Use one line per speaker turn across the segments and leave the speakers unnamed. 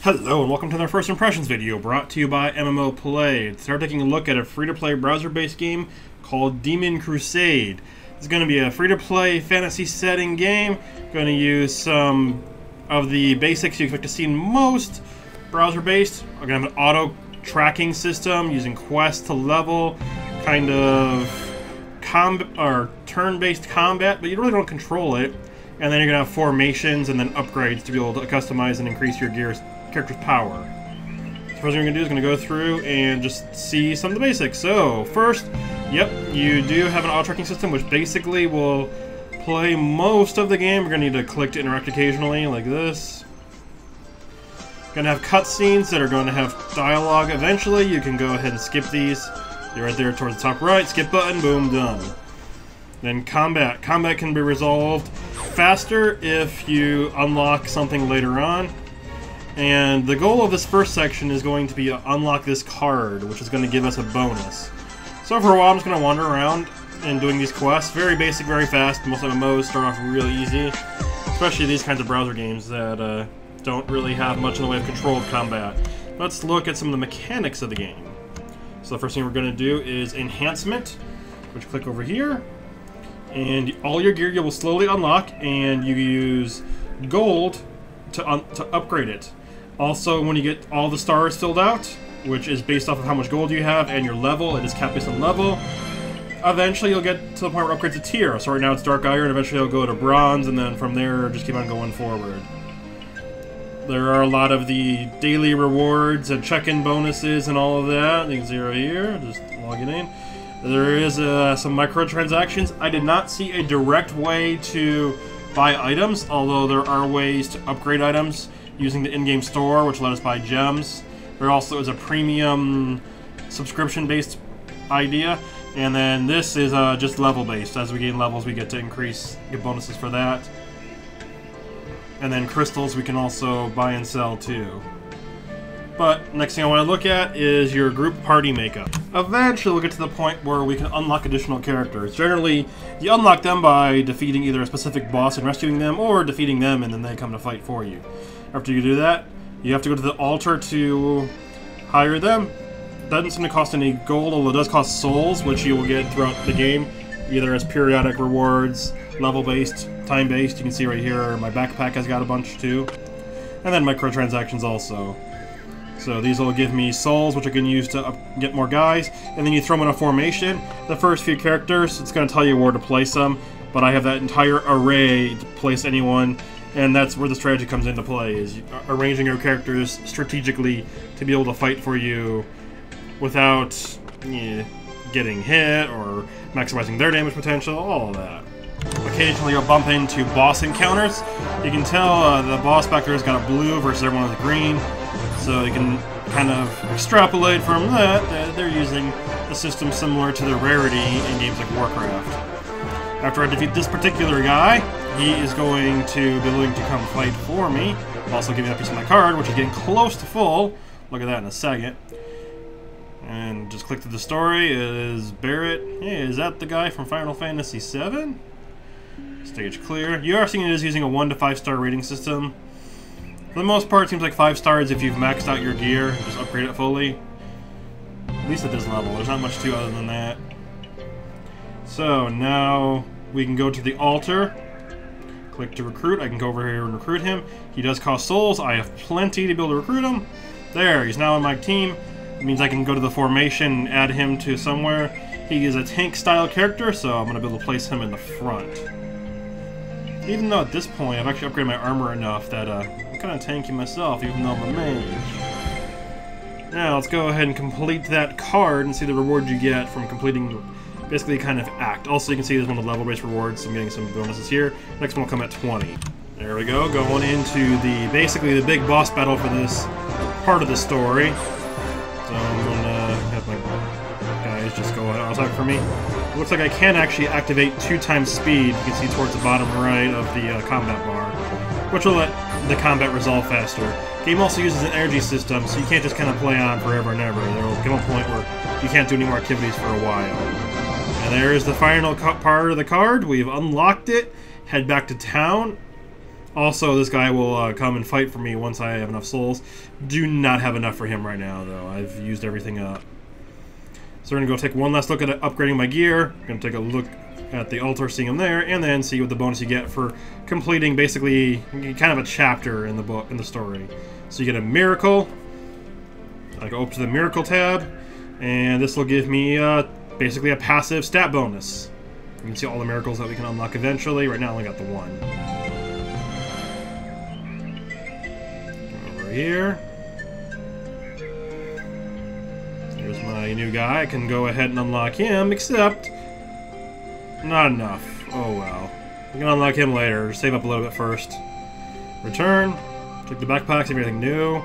Hello and welcome to our first impressions video brought to you by MMORPG. Today we're taking a look at a free-to-play browser-based game called Crusade. It's going to be a free-to-play fantasy setting game. Going to use some of the basics you expect to see in most browser-based. We're going to have an auto-tracking system using quests to level, kind of turn-based combat, but you really don't control it. And then you're going to have formations and then upgrades to be able to customize and increase your character's power. So first thing we're going to do is going to go through and just see some of the basics. So first, yep, you do have an auto-tracking system which basically will play most of the game. We're going to need to click to interact occasionally like this. Going to have cutscenes that are going to have dialogue. Eventually you can go ahead and skip these. You're right there towards the top right, skip button, boom, done. Then combat. Combat can be resolved faster if you unlock something later on. And the goal of this first section is going to be to unlock this card, which is going to give us a bonus. So for a while I'm just going to wander around and doing these quests. Very basic, very fast. Most MMOs start off really easy. Especially these kinds of browser games that don't really have much in the way of controlled combat. Let's look at some of the mechanics of the game. So the first thing we're going to do is Enhancement, which click over here. And all your gear you will slowly unlock, and you use gold to upgrade it. Also, when you get all the stars filled out, which is based off of how much gold you have and your level, it is capped based on level, eventually you'll get to the point where it upgrades to tier. So right now it's Dark Iron, eventually it'll go to Bronze, and then from there just keep on going forward. There are a lot of the daily rewards and check-in bonuses and all of that. You can see right here, just logging in. There is some microtransactions. I did not see a direct way to buy items, although there are ways to upgrade items using the in-game store, which let us buy gems. There also is a premium subscription-based idea, and then this is just level-based. As we gain levels, we get bonuses for that. And then crystals we can also buy and sell too. But next thing I want to look at is your group party makeup. Eventually we'll get to the point where we can unlock additional characters. Generally, you unlock them by defeating either a specific boss and rescuing them, or defeating them and then they come to fight for you. After you do that, you have to go to the altar to hire them. It doesn't seem to cost any gold, although it does cost souls, which you will get throughout the game, either as periodic rewards, level-based, time-based. You can see right here my backpack has got a bunch too. And then microtransactions also. So these will give me souls, which I can use to get more guys, and then you throw them in a formation. The first few characters, it's going to tell you where to place them, but I have that entire array to place anyone, and that's where the strategy comes into play, is arranging your characters strategically to be able to fight for you without getting hit or maximizing their damage potential, all of that. Occasionally you'll bump into boss encounters. You can tell the boss back there has got a blue versus everyone with green. So you can kind of extrapolate from that they're using a system similar to the rarity in games like Warcraft. After I defeat this particular guy, he is going to be willing to come fight for me. Also giving me a piece of my card, which is getting close to full. Look at that in a second. And just click to the story. It is Barrett. Hey, is that the guy from Final Fantasy VII? Stage clear. You are seeing it is using a 1 to 5 star rating system. For the most part, it seems like 5 stars if you've maxed out your gear, just upgrade it fully. At least at this level, there's not much to other than that. So now we can go to the altar, click to recruit. I can go over here and recruit him. He does cost souls. I have plenty to be able to recruit him. There, he's now on my team. It means I can go to the formation and add him to somewhere. He is a tank style character, so I'm going to be able to place him in the front. Even though at this point I've actually upgraded my armor enough that I'm kind of tanky myself, even though I'm a mage. Now let's go ahead and complete that card and see the reward you get from completing basically kind of act. Also, you can see there's one of the level-based rewards, so I'm getting some bonuses here. Next one will come at 20. There we go, going into basically the big boss battle for this part of the story. So I'm gonna have my guys just go outside for me. It looks like I can actually activate 2 times speed. You can see towards the bottom right of the combat bar, which will let the combat resolve faster. Game also uses an energy system, so you can't just kind of play on forever and ever. There will come a point where you can't do any more activities for a while. And there is the final part of the card. We've unlocked it. Head back to town. Also, this guy will come and fight for me once I have enough souls. Do not have enough for him right now, though. I've used everything up. So we're going to go take one last look at upgrading my gear. Going to take a look at the altar, seeing him there, and then see what the bonus you get for completing basically kind of a chapter in the book, in the story. So you get a miracle. I go up to the miracle tab, and this will give me basically a passive stat bonus. You can see all the miracles that we can unlock eventually. Right now I only got the one. Over here. Here's my new guy. I can go ahead and unlock him, except not enough. Oh well. We can unlock him later. Save up a little bit first. Return. Check the backpacks, everything new.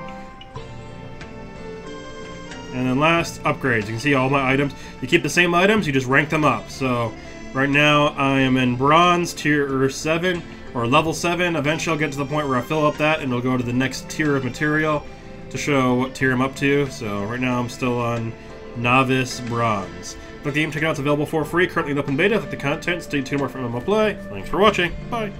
And then last, upgrades. You can see all my items. You keep the same items, you just rank them up. So right now I am in bronze, tier 7, or level 7. Eventually I'll get to the point where I fill up that and it'll go to the next tier of material to show what tier I'm up to. So right now I'm still on novice bronze. But the game, check it out, it's available for free, currently in open beta. Like the content, stay tuned more for MMO Play. Thanks for watching. Bye.